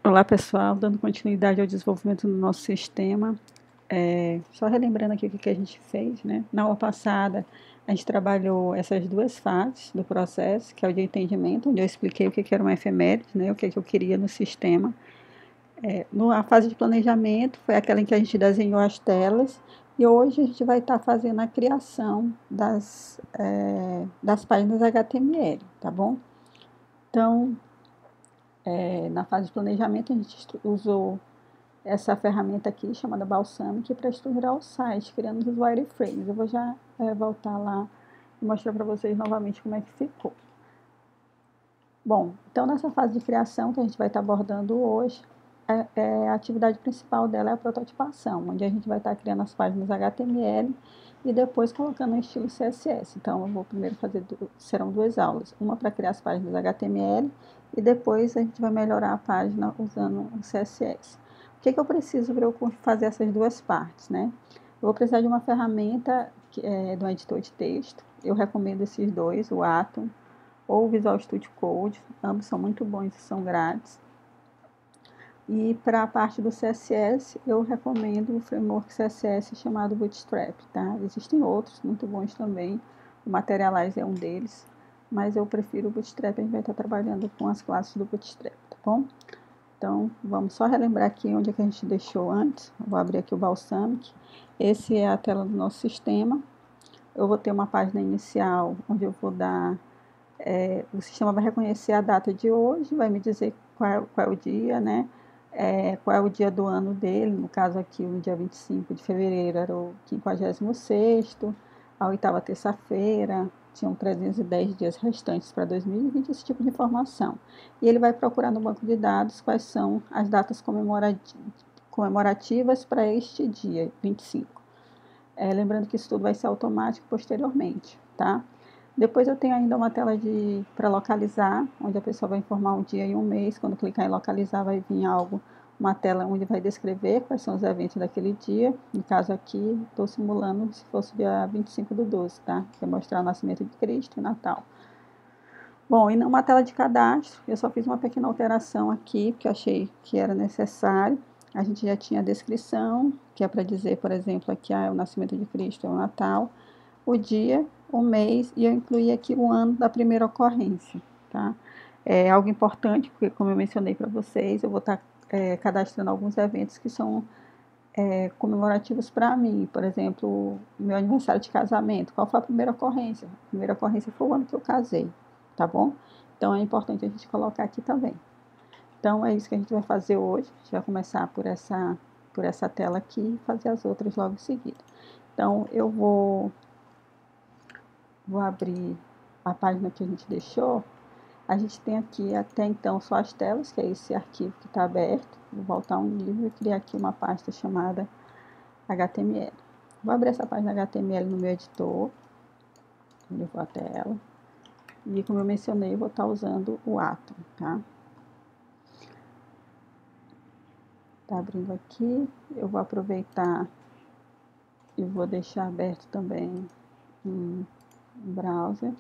Olá pessoal, dando continuidade ao desenvolvimento do nosso sistema, só relembrando aqui o que a gente fez, né? Na aula passada a gente trabalhou essas duas fases do processo, que é o de entendimento, onde eu expliquei o que era uma efeméride, né? O que eu queria no sistema. A fase de planejamento foi aquela em que a gente desenhou as telas, e hoje a gente vai estar fazendo a criação das páginas HTML, tá bom? Então, na fase de planejamento a gente usou essa ferramenta aqui chamada Balsamiq para estruturar o site, criando os wireframes. Eu vou já voltar lá e mostrar para vocês novamente como é que ficou. Bom, então nessa fase de criação que a gente vai estar abordando hoje, a atividade principal dela é a prototipação, onde a gente vai estar criando as páginas HTML e depois colocando o estilo CSS. Então, eu vou primeiro fazer, serão duas aulas, uma para criar as páginas HTML e depois a gente vai melhorar a página usando o CSS. O que eu preciso para eu fazer essas duas partes, né? Eu vou precisar de uma ferramenta do editor de texto. Eu recomendo esses dois, o Atom ou o Visual Studio Code, ambos são muito bons e são grátis. E para a parte do CSS, eu recomendo o framework CSS chamado Bootstrap, tá? Existem outros muito bons também, o Materialize é um deles, mas eu prefiro o Bootstrap, a gente vai estar trabalhando com as classes do Bootstrap, tá bom? Então, vamos só relembrar aqui onde é que a gente deixou antes. Eu vou abrir aqui o Balsamiq. Esse é a tela do nosso sistema. Eu vou ter uma página inicial, onde eu vou dar... o sistema vai reconhecer a data de hoje, vai me dizer qual é o dia, né? Qual é o dia do ano dele. No caso aqui, o dia 25 de fevereiro era o 56º, a oitava terça-feira, tinham 310 dias restantes para 2020, esse tipo de informação. E ele vai procurar no banco de dados quais são as datas comemorativas para este dia, 25. Lembrando que isso tudo vai ser automático posteriormente, tá? Depois eu tenho ainda uma tela para localizar, onde a pessoa vai informar um dia e um mês. Quando clicar em localizar, vai vir uma tela onde vai descrever quais são os eventos daquele dia. No caso aqui, estou simulando se fosse dia 25/12, tá? Que vai mostrar o nascimento de Cristo e Natal. Bom, e numa tela de cadastro, eu só fiz uma pequena alteração aqui, porque eu achei que era necessário. A gente já tinha a descrição, que é para dizer, por exemplo, aqui o nascimento de Cristo é o Natal, o dia, o mês, e eu incluí aqui o ano da primeira ocorrência, tá? É algo importante, porque como eu mencionei para vocês, eu vou estar cadastrando alguns eventos que são comemorativos para mim. Por exemplo, meu aniversário de casamento. Qual foi a primeira ocorrência? A primeira ocorrência foi o ano que eu casei, tá bom? Então, é importante a gente colocar aqui também. Então, é isso que a gente vai fazer hoje. A gente vai começar por essa tela aqui e fazer as outras logo em seguida. Então, eu vou abrir a página que a gente deixou. A gente tem aqui até então só as telas, que é esse arquivo que está aberto. Vou voltar um nível e criar aqui uma pasta chamada HTML. Vou abrir essa página HTML no meu editor. Eu vou até ela. E como eu mencionei, eu vou estar usando o Atom, tá? Tá abrindo aqui. Eu vou aproveitar e vou deixar aberto também um browser.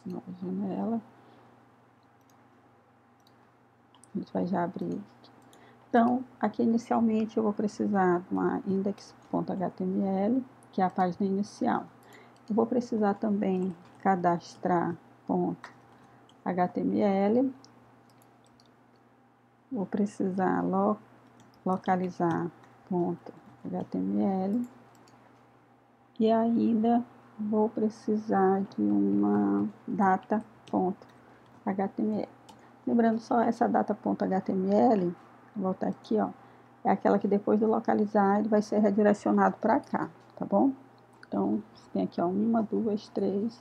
Nova janela. A gente vai já abrir. Então, aqui inicialmente eu vou precisar de uma index.html, que é a página inicial. Eu vou precisar também cadastrar .html. Vou precisar localizar .html. E ainda vou precisar de uma data.html. Lembrando só, essa data.html, vou voltar aqui, ó, é aquela que depois de localizar ele vai ser redirecionado para cá, tá bom? Então, tem aqui, ó, 1, 2, 3,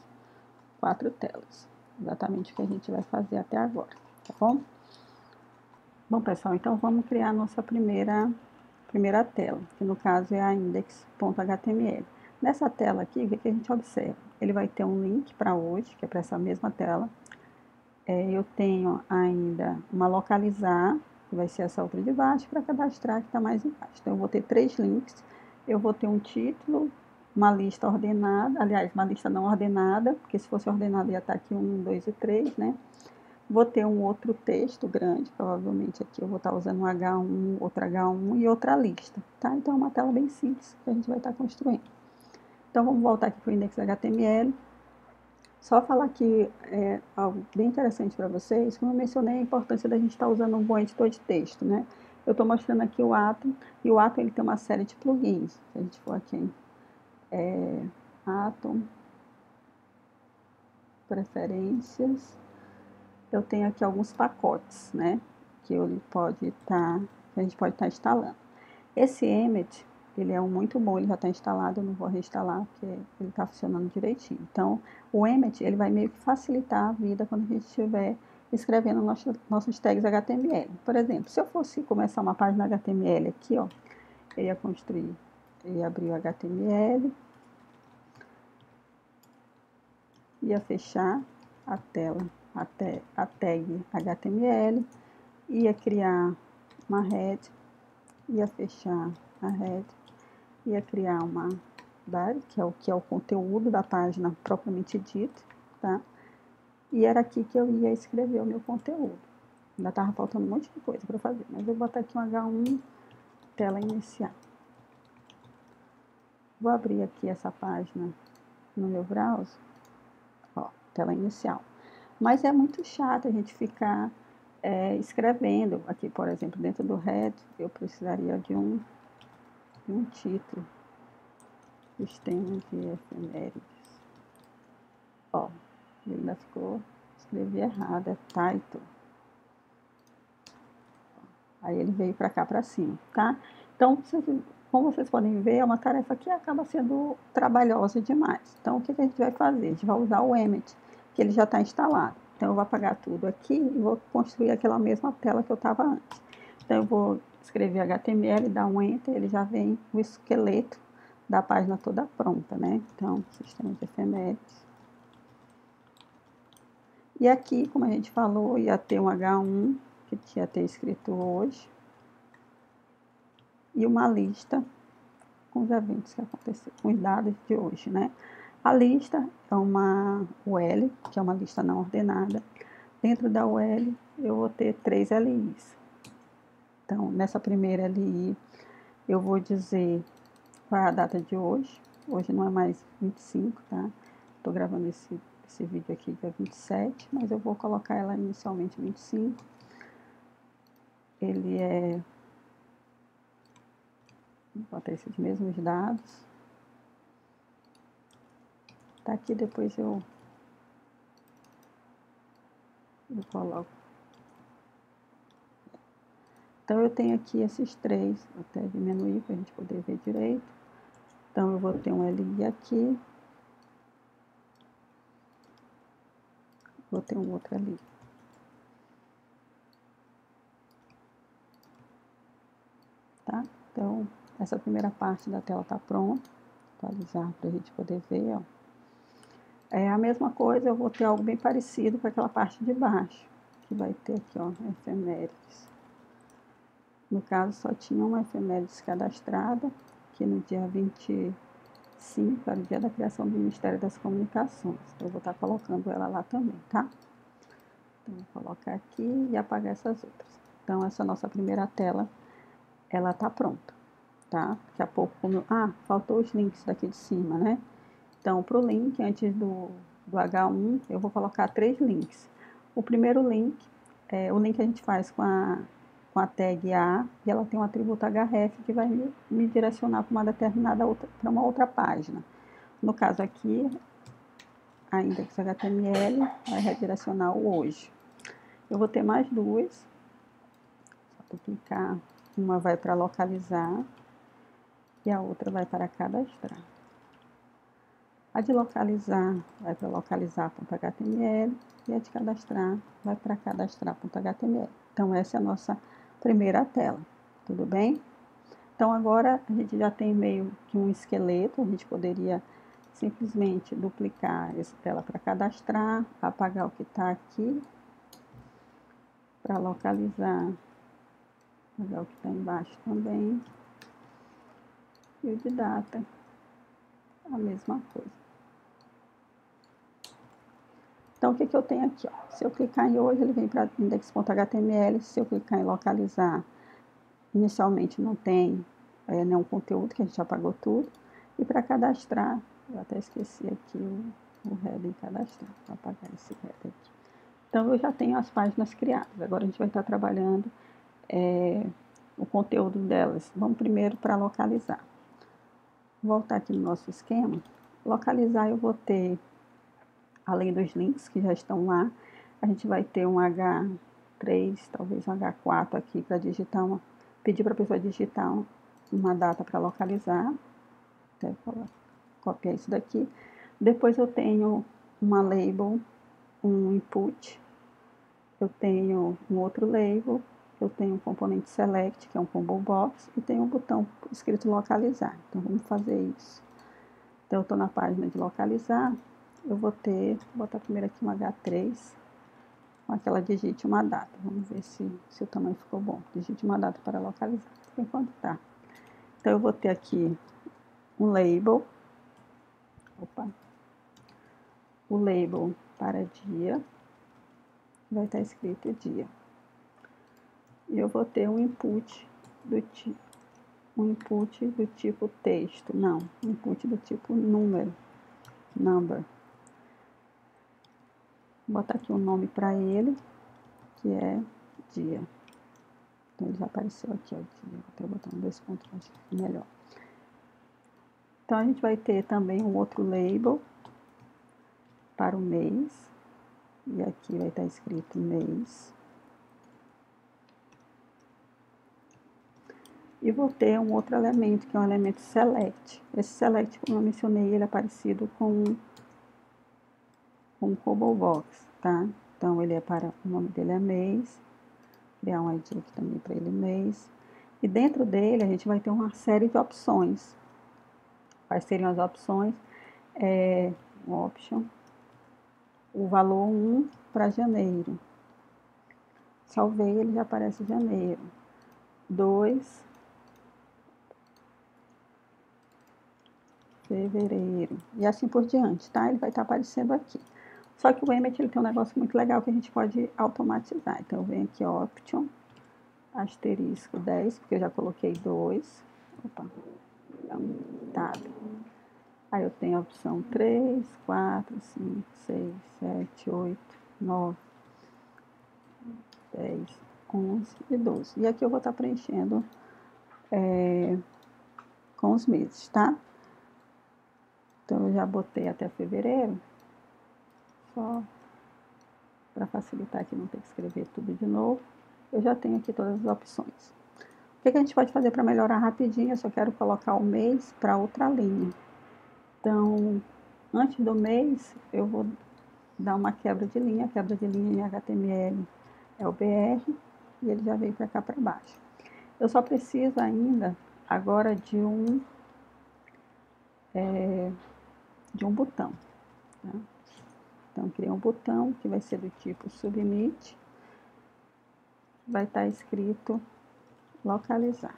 4 telas. Exatamente o que a gente vai fazer até agora, tá bom? Bom, pessoal, então vamos criar a nossa primeira tela, que no caso é a index.html. Nessa tela aqui, o que a gente observa? Ele vai ter um link para hoje, que é para essa mesma tela. Eu tenho ainda uma localizar, que vai ser essa outra de baixo, para cadastrar, que está mais embaixo. Então, eu vou ter 3 links. Eu vou ter um título, uma lista ordenada, aliás, uma lista não ordenada, porque se fosse ordenada ia estar aqui 1, 2 e 3, né? Vou ter um outro texto grande, provavelmente aqui eu vou estar usando um H1, outro H1 e outra lista, tá? Então é uma tela bem simples que a gente vai estar construindo. Então vamos voltar aqui para o index HTML. Só falar aqui algo bem interessante para vocês, como eu mencionei, a importância da gente estar usando um bom editor de texto, né? Eu estou mostrando aqui o Atom, e o Atom ele tem uma série de plugins. Se a gente for aqui em Atom, preferências, eu tenho aqui alguns pacotes, né? Que a gente pode estar instalando. Esse Emmet, ele é muito bom, ele já está instalado, eu não vou reinstalar, porque ele está funcionando direitinho. Então, o Emmet, ele vai meio que facilitar a vida quando a gente estiver escrevendo nossos tags HTML. Por exemplo, se eu fosse começar uma página HTML aqui, ó, eu ia construir, eu ia abrir o HTML, ia fechar a tela, até a tag HTML, ia criar uma head, ia fechar a head, ia criar uma body, que é o conteúdo da página propriamente dito, tá? E era aqui que eu ia escrever o meu conteúdo. Ainda estava faltando um monte de coisa para fazer, mas eu vou botar aqui um H1, tela inicial. Vou abrir aqui essa página no meu browser, ó, tela inicial. Mas é muito chato a gente ficar escrevendo. Aqui, por exemplo, dentro do head, eu precisaria de um título. Sistema de efemérides. Ó, ele ainda escrevi errado, é title. Aí ele veio para cá, para cima, tá? Então, como vocês podem ver, é uma tarefa que acaba sendo trabalhosa demais. Então, o que a gente vai fazer? A gente vai usar o Emmet, que ele já está instalado. Então, eu vou apagar tudo aqui e vou construir aquela mesma tela que eu estava antes. Então, eu vou escrever HTML, dar um Enter, ele já vem o esqueleto da página toda pronta, né? Então, sistema de efemérides. E aqui, como a gente falou, ia ter um H1, que ia ter escrito hoje, e uma lista com os eventos que aconteceram, com os dados de hoje, né? A lista é uma UL, que é uma lista não ordenada. Dentro da UL, eu vou ter 3 LIs. Então, nessa primeira LI, eu vou dizer qual é a data de hoje. Hoje não é mais 25, tá? Estou gravando esse vídeo aqui dia 27, mas eu vou colocar ela inicialmente 25. Ele vou botar esses mesmos dados. Tá aqui, depois eu coloco. Então, eu tenho aqui esses 3, vou até diminuir para a gente poder ver direito. Então, eu vou ter um LI aqui. Vou ter um outro ali. Tá? Então, essa primeira parte da tela está pronta. Vou atualizar para a gente poder ver, ó. É a mesma coisa, eu vou ter algo bem parecido com aquela parte de baixo, que vai ter aqui, ó, efemérides. No caso, só tinha uma efemérides cadastrada, que no dia 25 era o dia da criação do Ministério das Comunicações. Eu vou estar colocando ela lá também, tá? Então, vou colocar aqui e apagar essas outras. Então, essa nossa primeira tela, ela tá pronta, tá? Daqui a pouco, faltou os links daqui de cima, né? Então, para o link, antes do H1, eu vou colocar 3 links. O primeiro link, o link a gente faz com a tag A, e ela tem um atributo href que vai me direcionar para uma determinada para uma outra página. No caso aqui, a index.html vai redirecionar o hoje. Eu vou ter mais 2. Só vou clicar. Uma vai para localizar e a outra vai para cadastrar. A de localizar vai para localizar.html e a de cadastrar vai para cadastrar.html. Então, essa é a nossa primeira tela, tudo bem? Então, agora a gente já tem meio que um esqueleto, a gente poderia simplesmente duplicar essa tela para cadastrar, apagar o que está aqui, para localizar, apagar o que está embaixo também, e o de data, a mesma coisa. Então, o que eu tenho aqui? Ó? Se eu clicar em hoje, ele vem para index.html. Se eu clicar em localizar, inicialmente não tem nenhum conteúdo, que a gente já apagou tudo. E para cadastrar, eu até esqueci aqui o header cadastrar. Vou apagar esse header aqui. Então, eu já tenho as páginas criadas. Agora, a gente vai estar trabalhando o conteúdo delas. Vamos primeiro para localizar. Vou voltar aqui no nosso esquema. Localizar, eu vou ter, além dos links que já estão lá, a gente vai ter um H3, talvez um H4 aqui para digitar pedir para a pessoa digitar uma data para localizar. Até copiar isso daqui. Depois eu tenho uma label, um input, eu tenho um outro label, eu tenho um componente select, que é um combo box, e tenho um botão escrito localizar. Então, vamos fazer isso. Então, eu estou na página de localizar, eu vou botar primeiro aqui um H3, com aquela digite uma data. Vamos ver se o tamanho ficou bom. Digite uma data para localizar. Por enquanto tá. Então, eu vou ter aqui um label. O label para dia. Vai estar escrito dia. E eu vou ter um input do tipo texto. Não, input do tipo número. Number. Vou botar aqui um nome para ele, que é dia. Então, ele já apareceu aqui, ó, dia. Vou botar um 2 pontos, acho que é melhor. Então, a gente vai ter também um outro label para o mês. E aqui vai estar escrito mês. E vou ter um outro elemento, que é um elemento select. Esse select, como eu mencionei, ele é parecido com um combo box, tá? Então, ele é o nome dele é mês. Criar um ID aqui também para ele mês. E dentro dele, a gente vai ter uma série de opções. Quais seriam as opções? Option, o valor 1 para janeiro. Salvei, ele já aparece janeiro. 2, fevereiro. E assim por diante, tá? Ele vai estar aparecendo aqui. Só que o Emmet, ele tem um negócio muito legal que a gente pode automatizar. Então, eu venho aqui, Option, asterisco 10, porque eu já coloquei 2. Opa, tab. Aí eu tenho a opção 3, 4, 5, 6, 7, 8, 9, 10, 11 e 12. E aqui eu vou estar preenchendo com os meses, tá? Então, eu já botei até fevereiro, só para facilitar aqui, não ter que escrever tudo de novo. Eu já tenho aqui todas as opções. O que a gente pode fazer para melhorar rapidinho? Eu só quero colocar o mês para outra linha. Então, antes do mês, eu vou dar uma quebra de linha. Quebra de linha em HTML é o BR, e ele já veio para cá para baixo. Eu só preciso ainda, agora, de um botão. Tá? Então, criei um botão que vai ser do tipo Submit. Vai estar escrito localizar.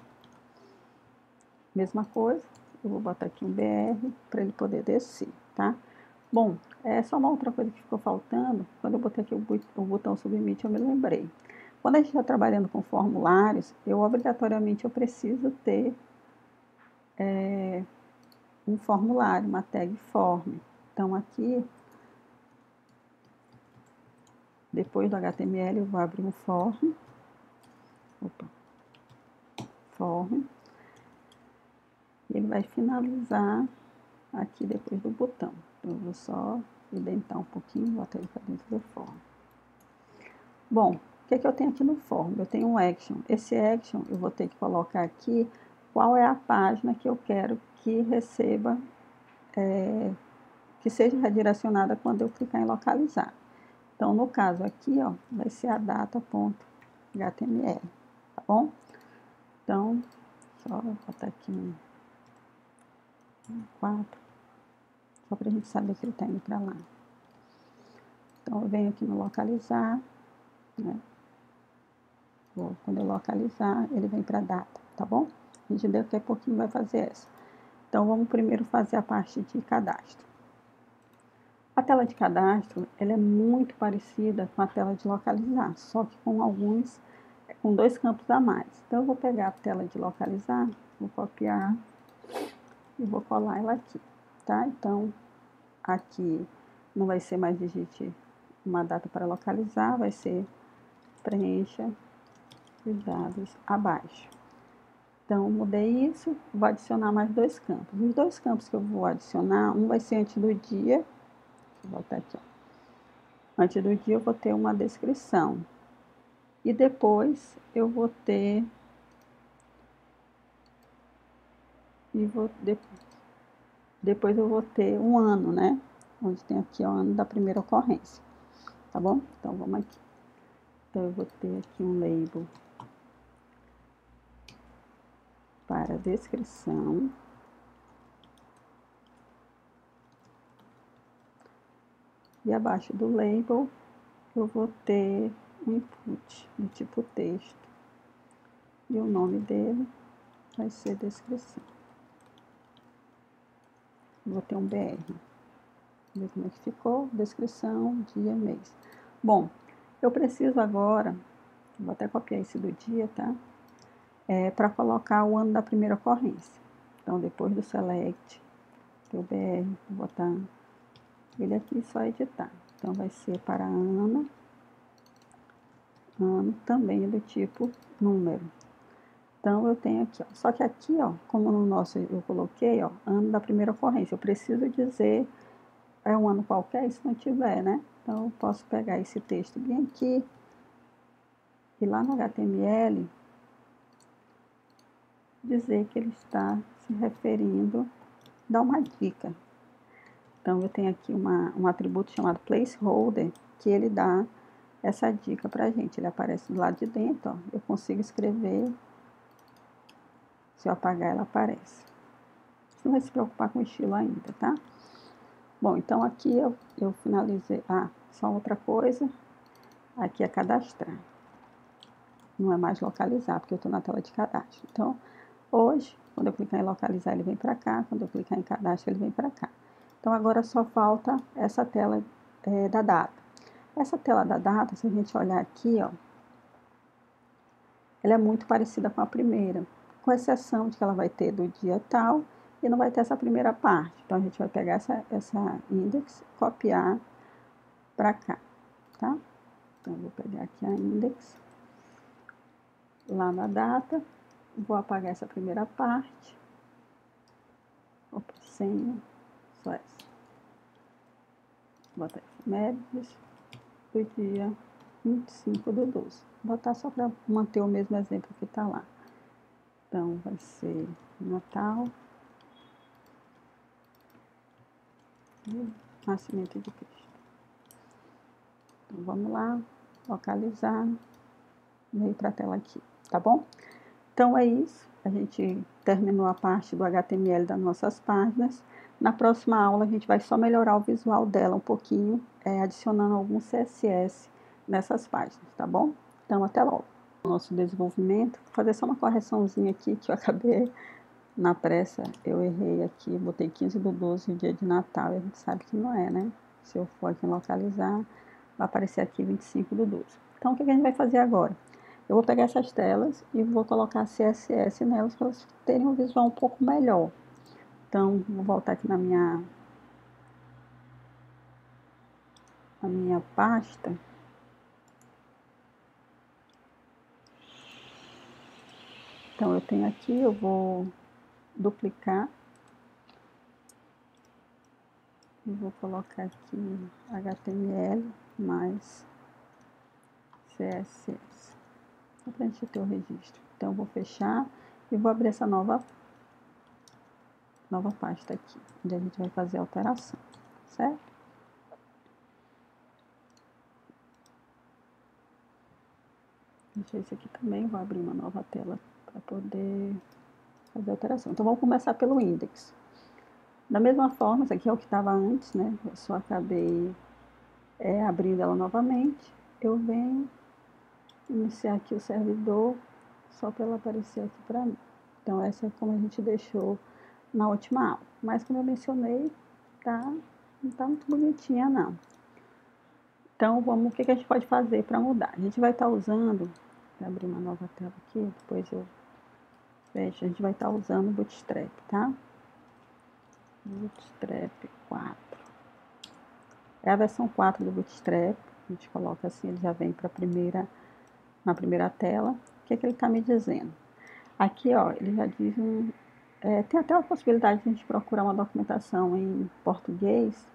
Mesma coisa, eu vou botar aqui um BR para ele poder descer, tá? Bom, só uma outra coisa que ficou faltando, quando eu botei aqui o botão Submit, eu me lembrei. Quando a gente está trabalhando com formulários, obrigatoriamente eu preciso ter um formulário, uma tag form. Então, aqui, depois do HTML, eu vou abrir um form. Form. E ele vai finalizar aqui depois do botão. Então, eu vou só indentar um pouquinho, botar ele para dentro do form. Bom, o que eu tenho aqui no form? Eu tenho um action. Esse action, eu vou ter que colocar aqui qual é a página que eu quero que receba, que seja redirecionada quando eu clicar em localizar. Então, no caso aqui, ó, vai ser a data.html, tá bom? Então, só botar aqui um 4, só para a gente saber que ele está indo para lá. Então, eu venho aqui no localizar, né? Quando eu localizar, ele vem para a data, tá bom? A gente daqui a pouquinho vai fazer essa. Então, vamos primeiro fazer a parte de cadastro. A tela de cadastro, ela é muito parecida com a tela de localizar, só que com 2 campos a mais. Então, eu vou pegar a tela de localizar, vou copiar e vou colar ela aqui, tá? Então, aqui não vai ser mais digite uma data para localizar, vai ser preencha os dados abaixo. Então, mudei isso, vou adicionar mais 2 campos. Os 2 campos que eu vou adicionar, um vai ser antes do dia, deixa eu botar aqui, ó. Antes do dia eu vou ter uma descrição. E depois eu vou ter... depois eu vou ter um ano, né? Onde tem aqui o ano da primeira ocorrência. Tá bom? Então, vamos aqui. Então, eu vou ter aqui um label para descrição. E abaixo do label, eu vou ter um input do tipo texto. E o nome dele vai ser descrição. Vou ter um BR. Ver como é que ficou. Descrição, dia, mês. Bom, eu preciso agora, vou até copiar esse do dia, tá? Para colocar o ano da primeira ocorrência. Então, depois do select, o BR, vou botar ele aqui e só editar. Então, vai ser para ano também do tipo número. Então, eu tenho aqui, ó. Só que aqui, ó, como no nosso eu coloquei, ó, ano da primeira ocorrência, eu preciso dizer, é um ano qualquer, se não tiver, né? Então, eu posso pegar esse texto bem aqui, e lá no HTML, dizer que ele está se referindo, dar uma dica. Então, eu tenho aqui um atributo chamado placeholder, que ele dá essa dica pra gente. Ele aparece do lado de dentro, ó. Eu consigo escrever, se eu apagar, ela aparece. Você não vai se preocupar com o estilo ainda, tá? Bom, então aqui eu finalizei. Ah, só outra coisa. Aqui é cadastrar. Não é mais localizar, porque eu estou na tela de cadastro. Então, hoje, quando eu clicar em localizar, ele vem para cá. Quando eu clicar em cadastro, ele vem para cá. Então, agora só falta essa tela da data. Essa tela da data, se a gente olhar aqui, ó, ela é muito parecida com a primeira, com exceção de que ela vai ter do dia tal e não vai ter essa primeira parte. Então, a gente vai pegar essa index, copiar para cá, tá? Então, eu vou pegar aqui a index, lá na data, vou apagar essa primeira parte, opa, senha, só essa. Vou botar efemérides do dia 25/12. Vou botar só para manter o mesmo exemplo que está lá. Então, vai ser Natal e Nascimento de Cristo. Então, vamos lá, localizar, veio para a tela aqui, tá bom? Então, é isso. A gente terminou a parte do HTML das nossas páginas. Na próxima aula, a gente vai só melhorar o visual dela um pouquinho, adicionando algum CSS nessas páginas, tá bom? Então, até logo. Nosso desenvolvimento, vou fazer só uma correçãozinha aqui que eu acabei na pressa, eu errei aqui, botei 15/12, o dia de Natal, e a gente sabe que não é, né? Se eu for aqui localizar, vai aparecer aqui 25/12. Então, o que a gente vai fazer agora? Eu vou pegar essas telas e vou colocar CSS nelas para elas terem um visual um pouco melhor. Então, vou voltar aqui na minha pasta. Então, eu tenho aqui, eu vou duplicar. E vou colocar aqui HTML mais CSS. Só para a gente ter o registro. Então, eu vou fechar e vou abrir essa nova pasta aqui, onde a gente vai fazer a alteração, certo? Deixa esse aqui também, vou abrir uma nova tela para poder fazer a alteração. Então, vamos começar pelo index. Da mesma forma, isso aqui é o que estava antes, né? Eu só acabei abrindo ela novamente. Eu venho iniciar aqui o servidor, só para ela aparecer aqui para mim. Então, essa é como a gente deixou na última aula. Mas, como eu mencionei, não tá muito bonitinha, não. Então, o que a gente pode fazer para mudar? A gente vai estar usando, vou abrir uma nova tela aqui, depois eu fecho, a gente vai estar usando o Bootstrap, tá? Bootstrap 4. É a versão 4 do Bootstrap, a gente coloca assim, ele já vem na primeira tela. O que ele está me dizendo? Aqui, ó, ele já diz tem até a possibilidade de a gente procurar uma documentação em português,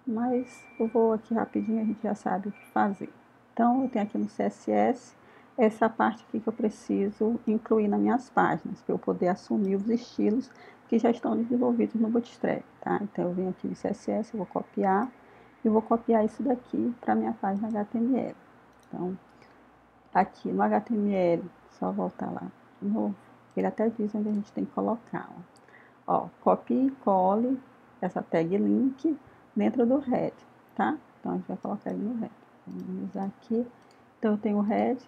mas eu vou aqui rapidinho, a gente já sabe o que fazer. Então, eu tenho aqui no CSS essa parte aqui que eu preciso incluir nas minhas páginas, para eu poder assumir os estilos que já estão desenvolvidos no Bootstrap, tá? Então, eu venho aqui no CSS, eu vou copiar, e vou copiar isso daqui para a minha página HTML. Então, aqui no HTML, só voltar lá de novo, ele até diz onde a gente tem que colocar, ó, copie e cole essa tag link dentro do head, tá? Então, a gente vai colocar ele no head. Vamos usar aqui. Então, eu tenho o head,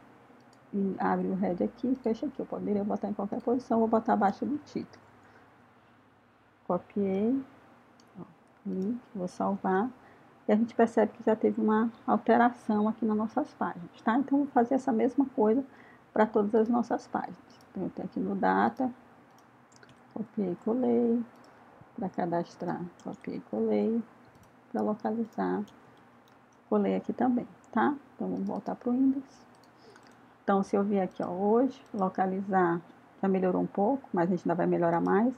e abre o head aqui, fecha aqui. Eu poderia botar em qualquer posição, vou botar abaixo do título. Copiei, ó, link, vou salvar. E a gente percebe que já teve uma alteração aqui nas nossas páginas, tá? Então, vou fazer essa mesma coisa para todas as nossas páginas. Então, eu tenho aqui no data, copiei e colei, para cadastrar, copiei e colei, para localizar, colei aqui também, tá? Então, vamos voltar para o Windows. Então, se eu vier aqui, ó, hoje, localizar, já melhorou um pouco, mas a gente ainda vai melhorar mais,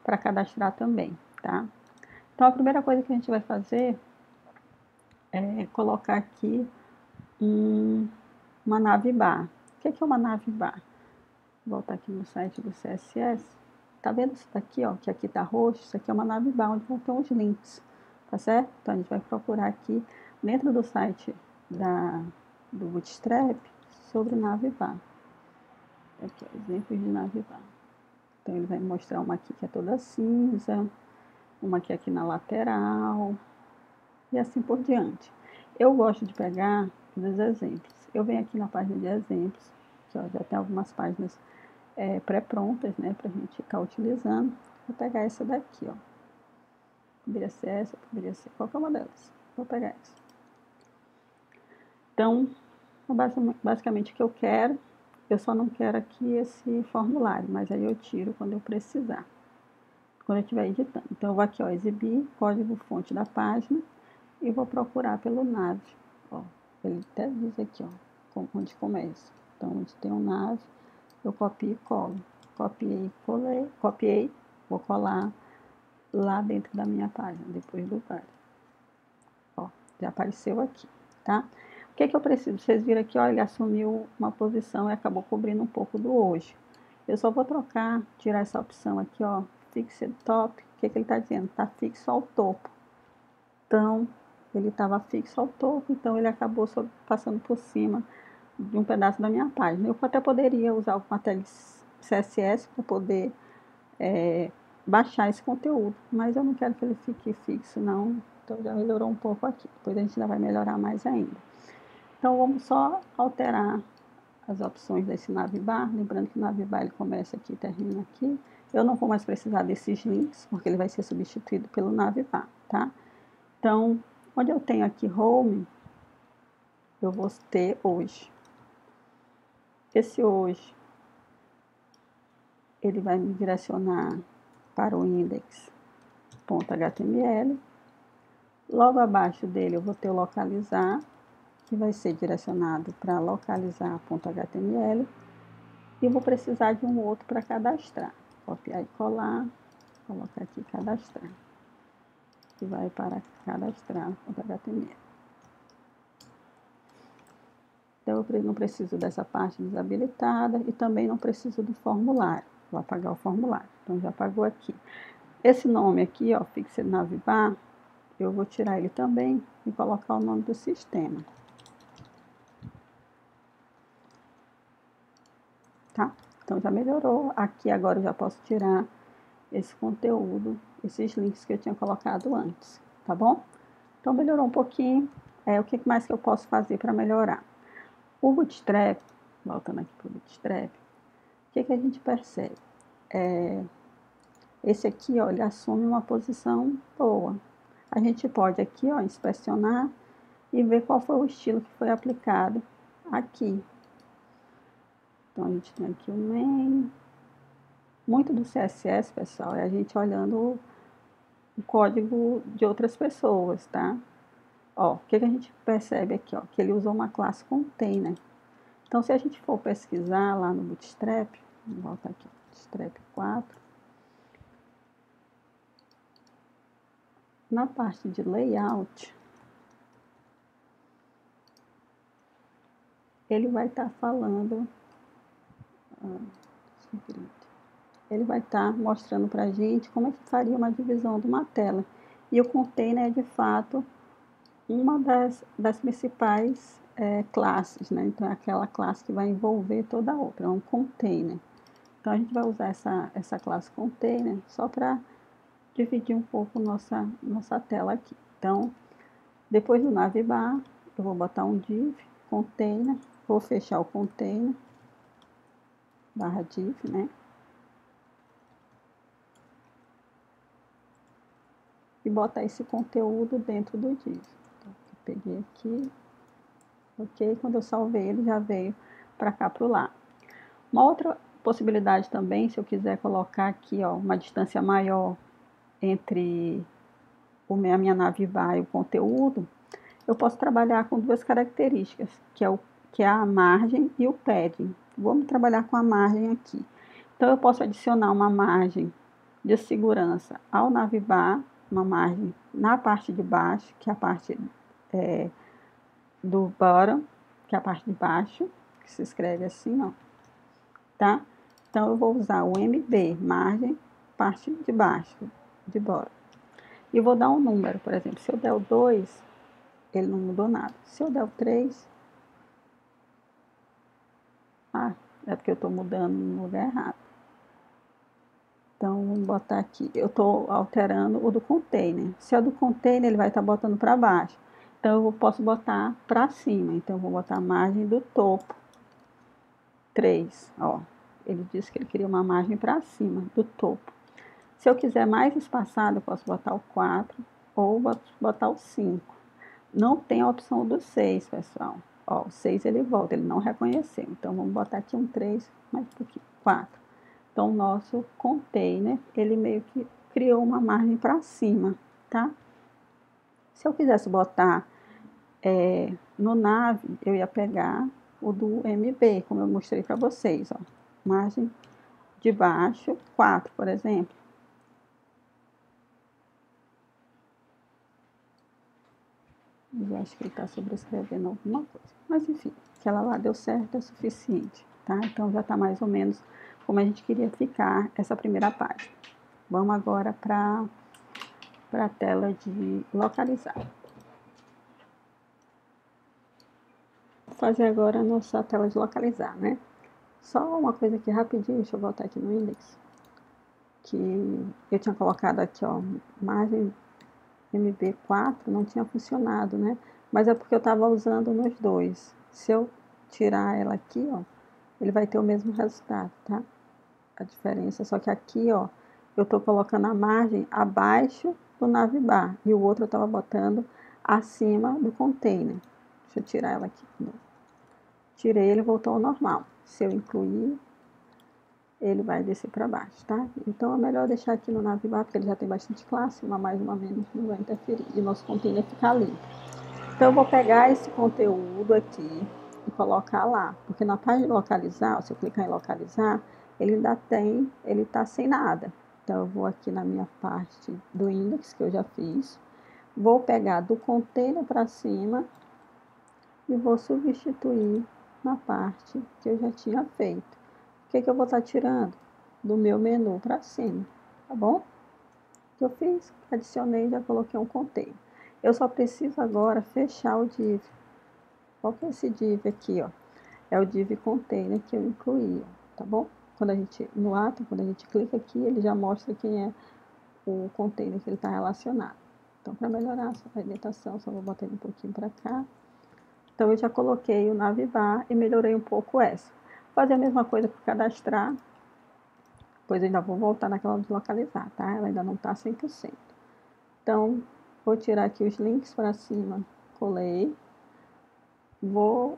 para cadastrar também, tá? Então, a primeira coisa que a gente vai fazer é colocar aqui uma navbar. O que é uma navbar? Vou voltar aqui no site do CSS. Tá vendo isso daqui, ó, que aqui tá roxo? Isso aqui é uma navbar, onde vão ter uns links, tá certo? Então, a gente vai procurar aqui, dentro do site do Bootstrap, sobre navbar. Aqui, ó, exemplos de navbar. Então, ele vai mostrar uma aqui que é toda cinza, uma aqui na lateral, e assim por diante. Eu gosto de pegar os exemplos. Eu venho aqui na página de exemplos, que ó, já tem algumas páginas pré-prontas, né, pra gente ficar utilizando. Vou pegar essa daqui, ó. Poderia ser essa, poderia ser qualquer uma delas. Vou pegar essa. Então, basicamente o que eu quero, eu só não quero aqui esse formulário, mas aí eu tiro quando eu precisar, quando eu estiver editando. Então, eu vou aqui, ó, exibir, código-fonte da página, e vou procurar pelo nav. Ó, ele até diz aqui, ó, onde começa. Então, onde tem um nav, eu copio e colo. Copiei, colei, copiei, vou colar lá dentro da minha página, depois do var. Ó, já apareceu aqui, tá? O que eu preciso? Vocês viram aqui, ó, ele assumiu uma posição e acabou cobrindo um pouco do hoje. Eu só vou trocar, tirar essa opção aqui, ó, Fixed Top. O que ele está dizendo? Está fixo ao topo. Então, ele estava fixo ao topo, então ele acabou passando por cima de um pedaço da minha página. Eu até poderia usar uma tag CSS para poder baixar esse conteúdo, mas eu não quero que ele fique fixo, não. Então, já melhorou um pouco aqui. Depois a gente ainda vai melhorar mais ainda. Então, vamos só alterar as opções desse navbar. Lembrando que o navbar ele começa aqui e termina aqui. Eu não vou mais precisar desses links, porque ele vai ser substituído pelo navbar, tá? Então, onde eu tenho aqui home, eu vou ter hoje. Esse hoje, ele vai me direcionar para o index.html. Logo abaixo dele eu vou ter o localizar, que vai ser direcionado para localizar.html. E vou precisar de um outro para cadastrar. Copiar e colar, colocar aqui cadastrar. Que vai para cadastrar.html. Então, eu não preciso dessa parte desabilitada e também não preciso do formulário. Vou apagar o formulário. Então, já apagou aqui. Esse nome aqui, ó, Fixed Navbar, eu vou tirar ele também e colocar o nome do sistema. Tá? Então, já melhorou. Aqui agora eu já posso tirar esse conteúdo, esses links que eu tinha colocado antes. Tá bom? Então, melhorou um pouquinho. O que mais que eu posso fazer para melhorar? O Bootstrap, voltando aqui para o Bootstrap, o que a gente percebe? Esse aqui, ó, ele assume uma posição boa. A gente pode aqui, ó, inspecionar e ver qual foi o estilo que foi aplicado aqui. Então, a gente tem aqui o main. Muito do CSS, pessoal, é a gente olhando o código de outras pessoas, tá? Ó, o que a gente percebe aqui, ó, que ele usou uma classe container. Então, se a gente for pesquisar lá no Bootstrap, vou voltar aqui, Bootstrap 4, na parte de layout, ele vai estar falando, ele vai estar mostrando para a gente como é que faria uma divisão de uma tela. E o container é, de fato, uma das principais classes, né? Então, é aquela classe que vai envolver toda a outra, é um container. Então, a gente vai usar essa classe container só para dividir um pouco nossa tela aqui. Então, depois do navbar, eu vou botar um div, container, vou fechar o container, barra div, né? E botar esse conteúdo dentro do div. Então, eu peguei aqui, ok? Quando eu salvei, ele já veio para cá, para o lado. Uma outra possibilidade também, se eu quiser colocar aqui, ó, uma distância maior entre a minha navbar e o conteúdo, eu posso trabalhar com duas características, que é a margem e o padding. Vamos trabalhar com a margem aqui. Então, eu posso adicionar uma margem de segurança ao navbar, uma margem na parte de baixo, que é a parte do bottom, que é a parte de baixo, que se escreve assim, ó, tá? Então, eu vou usar o MB, margem, parte de baixo, de bottom. E vou dar um número, por exemplo, se eu der o 2, ele não mudou nada. Se eu der o 3, é porque eu estou mudando no lugar errado. Então, vamos botar aqui, eu estou alterando o do container. Se é o do container, ele vai estar botando para baixo. Então, eu posso botar para cima. Então, eu vou botar a margem do topo, 3, ó. Ele disse que ele queria uma margem para cima, do topo. Se eu quiser mais espaçado, eu posso botar o 4 ou botar o 5. Não tem a opção do 6, pessoal. Ó, o 6 ele volta, ele não reconheceu. Então, vamos botar aqui um 3, mais um pouquinho, 4. Então, o nosso container, ele meio que criou uma margem para cima, tá? Se eu quisesse botar no nav, eu ia pegar o do MB, como eu mostrei para vocês, ó. Margem de baixo, 4, por exemplo. Eu acho que ele está sobrescrevendo alguma coisa. Mas, enfim, aquela lá deu certo, é suficiente, tá? Então, já está mais ou menos como a gente queria ficar essa primeira página. Vamos agora para a tela de localizar. Vou fazer agora a nossa tela de localizar, né? Só uma coisa aqui rapidinho, deixa eu voltar aqui no index. Que eu tinha colocado aqui, ó, margem MB4, não tinha funcionado, né? Mas é porque eu estava usando nos dois. Se eu tirar ela aqui, ó, ele vai ter o mesmo resultado, tá? A diferença, só que aqui, ó, eu estou colocando a margem abaixo do navbar e o outro eu estava botando acima do container. Deixa eu tirar ela aqui de novo. Tirei, ele voltou ao normal. Se eu incluir, ele vai descer para baixo, tá? Então, é melhor deixar aqui no navbar, porque ele já tem bastante classe, uma mais, uma menos, não vai interferir. E nosso container ficar limpo. Então, eu vou pegar esse conteúdo aqui e colocar lá. Porque na página de localizar, se eu clicar em localizar, ele ainda tem, ele está sem nada. Então, eu vou aqui na minha parte do index, que eu já fiz. Vou pegar do container para cima e vou substituir na parte que eu já tinha feito. O que eu vou estar tirando? Do meu menu para cima, tá bom? O que eu fiz? Adicionei e já coloquei um container. Eu só preciso agora fechar o div. Qual que é esse div aqui, ó? É o div container que eu incluí, ó, tá bom? Quando a gente, no ato, quando a gente clica aqui, ele já mostra quem é o container que ele está relacionado. Então, para melhorar a indentação, só vou botar ele um pouquinho para cá. Então, eu já coloquei o navbar e melhorei um pouco essa. Vou fazer a mesma coisa para cadastrar. Depois eu ainda vou voltar naquela de localizar, tá? Ela ainda não está 100%. Então, vou tirar aqui os links para cima. Colei. vou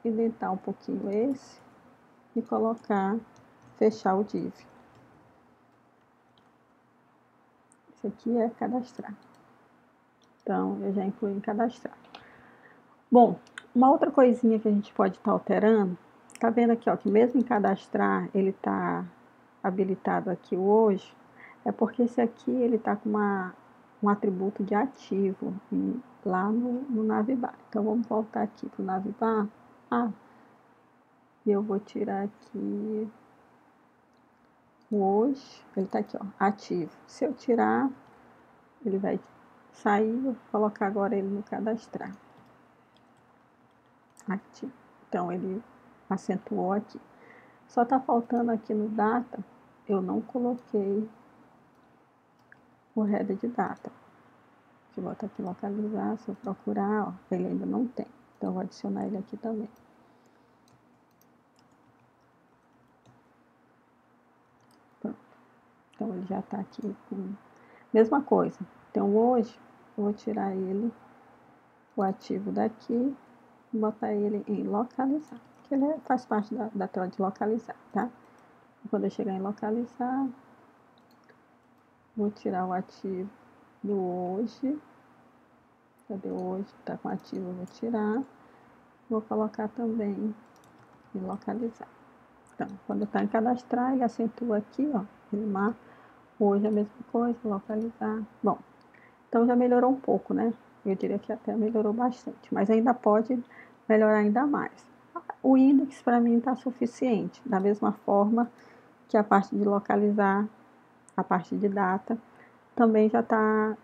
indentar um pouquinho esse e colocar, fechar o div. Esse aqui é cadastrar. Então, eu já incluí em cadastrar. Bom, uma outra coisinha que a gente pode estar alterando, tá vendo aqui, ó, que mesmo em cadastrar, ele tá habilitado aqui o hoje, é porque esse aqui, ele tá com um atributo de ativo lá no Navbar. Então, vamos voltar aqui pro Navbar. E eu vou tirar aqui o hoje, ele tá aqui, ó, ativo. Se eu tirar, ele vai sair, eu vou colocar agora ele no cadastrar. Ativo. Então, ele acentuou aqui. Só tá faltando aqui no data, eu não coloquei o header de data. Deixa eu botar aqui localizar, se eu procurar, ó, ele ainda não tem. Então, eu vou adicionar ele aqui também. Pronto. Então, ele já tá aqui com... Mesma coisa. Então, hoje, eu vou tirar ele, o ativo daqui, e botar ele em localizar. Que ele faz parte da tela de localizar, tá? Quando eu chegar em localizar, vou tirar o ativo do hoje. Cadê hoje? Tá com ativo, eu vou tirar. Vou colocar também em localizar. Então, quando tá em cadastrar, ele acentua aqui, ó. Ele marca. Hoje é a mesma coisa, localizar. Bom, então já melhorou um pouco, né? Eu diria que até melhorou bastante, mas ainda pode melhorar ainda mais. O index para mim está suficiente, da mesma forma que a parte de localizar, a parte de data, também já tá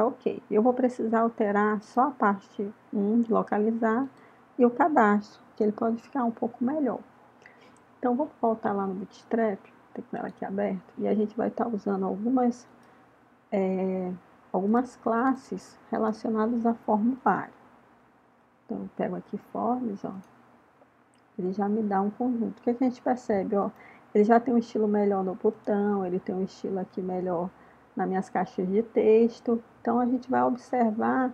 ok. Eu vou precisar alterar só a parte 1 de localizar e o cadastro, que ele pode ficar um pouco melhor. Então, vou voltar lá no Bootstrap, tem com ela aqui aberta, e a gente vai estar usando algumas classes relacionadas a formulário. Então, eu pego aqui forms, ó, ele já me dá um conjunto. O que a gente percebe, ó? Ele já tem um estilo melhor no botão, ele tem um estilo aqui melhor nas minhas caixas de texto. Então, a gente vai observar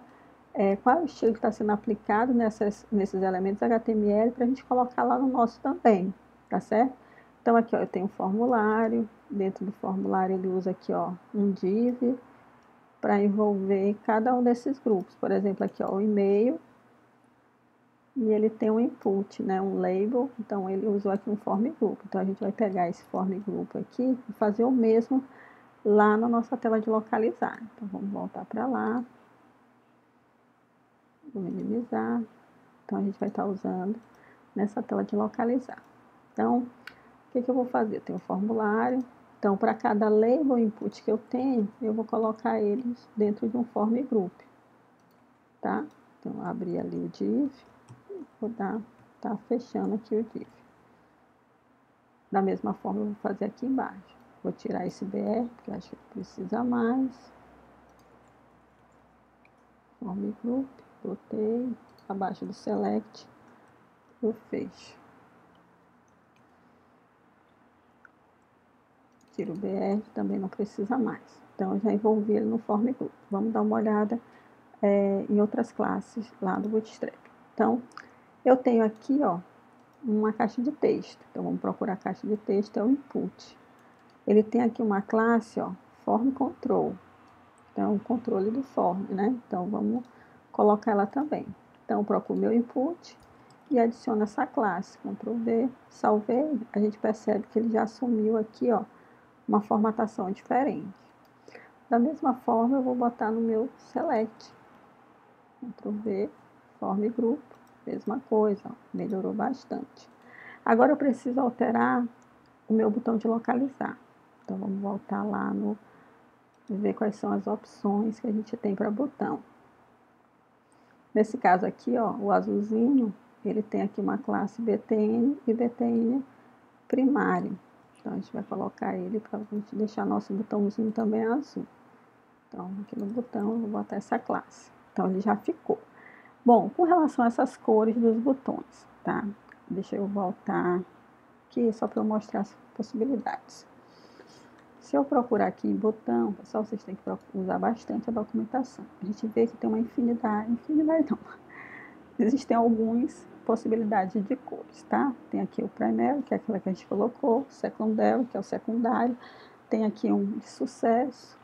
qual é o estilo que está sendo aplicado nesses elementos HTML para a gente colocar lá no nosso também, tá certo? Então, aqui, ó, eu tenho um formulário. Dentro do formulário, ele usa aqui, ó, um div para envolver cada um desses grupos. Por exemplo, aqui, ó, o e-mail. E ele tem um input, né, um label, então ele usou aqui um form group. Então, a gente vai pegar esse form group aqui e fazer o mesmo lá na nossa tela de localizar. Então, vamos voltar para lá. Vou minimizar. Então, a gente vai estar usando nessa tela de localizar. Então, o que eu vou fazer? Eu tenho um formulário. Então, para cada label input que eu tenho, eu vou colocar eles dentro de um form group. Tá? Então, abrir ali o div. Vou tá fechando aqui o div. Da mesma forma, eu vou fazer aqui embaixo. Vou tirar esse BR, porque acho que precisa mais. Form group, botei. Abaixo do select, eu fecho. Tiro o BR, também não precisa mais. Então, eu já envolvi ele no form group. Vamos dar uma olhada em outras classes lá do Bootstrap. Então, eu tenho aqui, ó, uma caixa de texto. Então, vamos procurar a caixa de texto, é o input. Ele tem aqui uma classe, ó, form control. Então, o controle do form, né? Então, vamos colocar ela também. Então, eu procuro meu input e adiciono essa classe. Ctrl V, salvei. A gente percebe que ele já assumiu aqui, ó, uma formatação diferente. Da mesma forma, eu vou botar no meu select. Ctrl V, form group, mesma coisa, ó, melhorou bastante. Agora eu preciso alterar o meu botão de localizar. Então, vamos voltar lá no ver quais são as opções que a gente tem para botão. Nesse caso aqui, ó, o azulzinho, ele tem aqui uma classe BTN e BTN primário. Então, a gente vai colocar ele para a gente deixar nosso botãozinho também azul. Então, aqui no botão, eu vou botar essa classe. Então, ele já ficou. Bom, com relação a essas cores dos botões, tá? Deixa eu voltar aqui só para eu mostrar as possibilidades. Se eu procurar aqui em botão, pessoal, vocês têm que usar bastante a documentação. A gente vê que tem uma infinidade não, existem algumas possibilidades de cores, tá? Tem aqui o primary, que é aquela que a gente colocou, secondary, que é o secundário, tem aqui um de sucesso,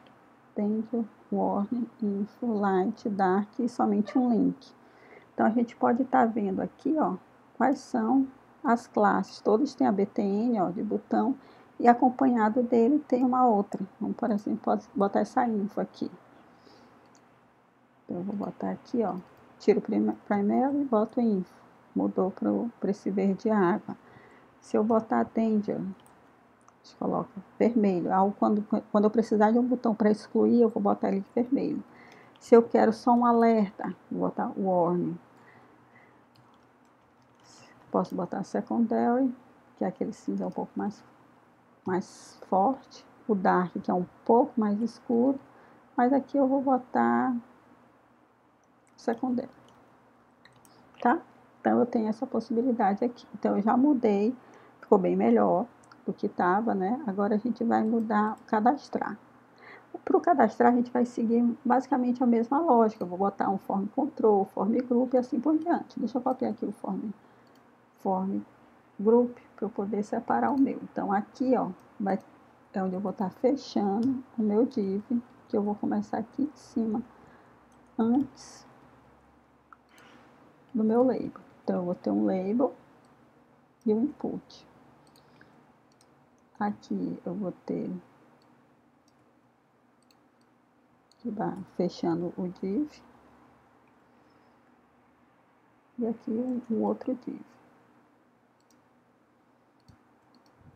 danger, warning, info, light, dark e somente um link. Então, a gente pode estar vendo aqui, ó, quais são as classes. Todos têm a BTN, ó, de botão, e acompanhado dele tem uma outra. Vamos, por exemplo, pode botar essa info aqui. Então, eu vou botar aqui, ó, tiro o primeiro e boto info. Mudou para esse verde água. Se eu botar danger, a gente coloca vermelho. Quando eu precisar de um botão para excluir, eu vou botar ele de vermelho. Se eu quero só um alerta, vou botar warning. Posso botar secondary, que é aquele cinza um pouco mais forte. O dark, que é um pouco mais escuro. Mas aqui eu vou botar secondary. Tá? Então, eu tenho essa possibilidade aqui. Então, eu já mudei, ficou bem melhor do que estava, né? Agora, a gente vai mudar o cadastrar. Para o cadastrar, a gente vai seguir basicamente a mesma lógica. Eu vou botar um form control, form group e assim por diante. Deixa eu copiar aqui o form group para eu poder separar o meu. Então, aqui, ó, é onde eu vou estar fechando o meu div, que eu vou começar aqui em cima, antes do meu label. Então, eu vou ter um label e um input. Aqui eu vou ter, fechando o div. E aqui um outro div.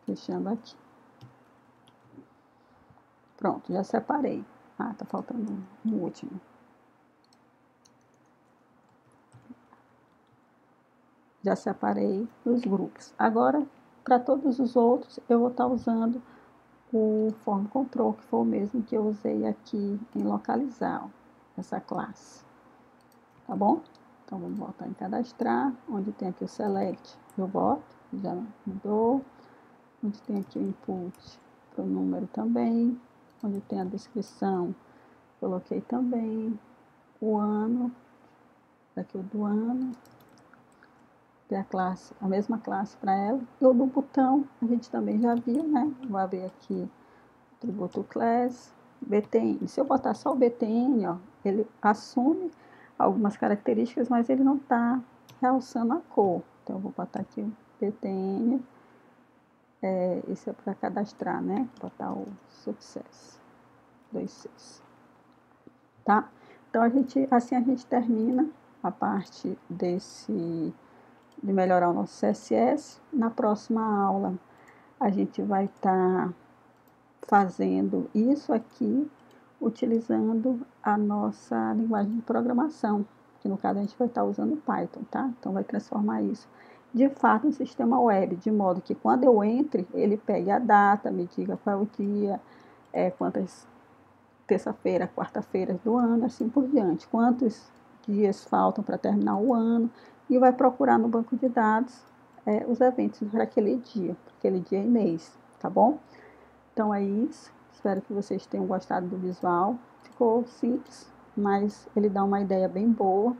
Fechando aqui. Pronto, já separei. Ah, tá faltando um último. Já separei os grupos. Agora, para todos os outros, eu vou estar usando o form control, que foi o mesmo que eu usei aqui em localizar, ó, essa classe. Tá bom? Então, vamos voltar em cadastrar, onde tem aqui o select, eu boto, já mudou. Onde tem aqui o input para o número também, onde tem a descrição, coloquei também o ano, daqui o do ano, tem a classe, a mesma classe para ela, e o do botão, a gente também já viu, né? Vou abrir aqui, atributo class, BTN. Se eu botar só o BTN, ó, ele assume algumas características, mas ele não está realçando a cor. Então, eu vou botar aqui o BTN. Esse é para cadastrar, né? Botar o sucesso. 2,6. Tá? Então, assim a gente termina a parte de melhorar o nosso CSS. Na próxima aula, a gente vai estar fazendo isso aqui, utilizando a nossa linguagem de programação, que no caso a gente vai estar usando Python, tá? Então, vai transformar isso de fato em sistema web, de modo que quando eu entre, ele pegue a data, me diga qual é o dia, quantas terça-feira, quarta-feira do ano, assim por diante, quantos dias faltam para terminar o ano, e vai procurar no banco de dados os eventos para aquele dia e mês, tá bom? Então é isso, espero que vocês tenham gostado do visual, ficou simples, mas ele dá uma ideia bem boa.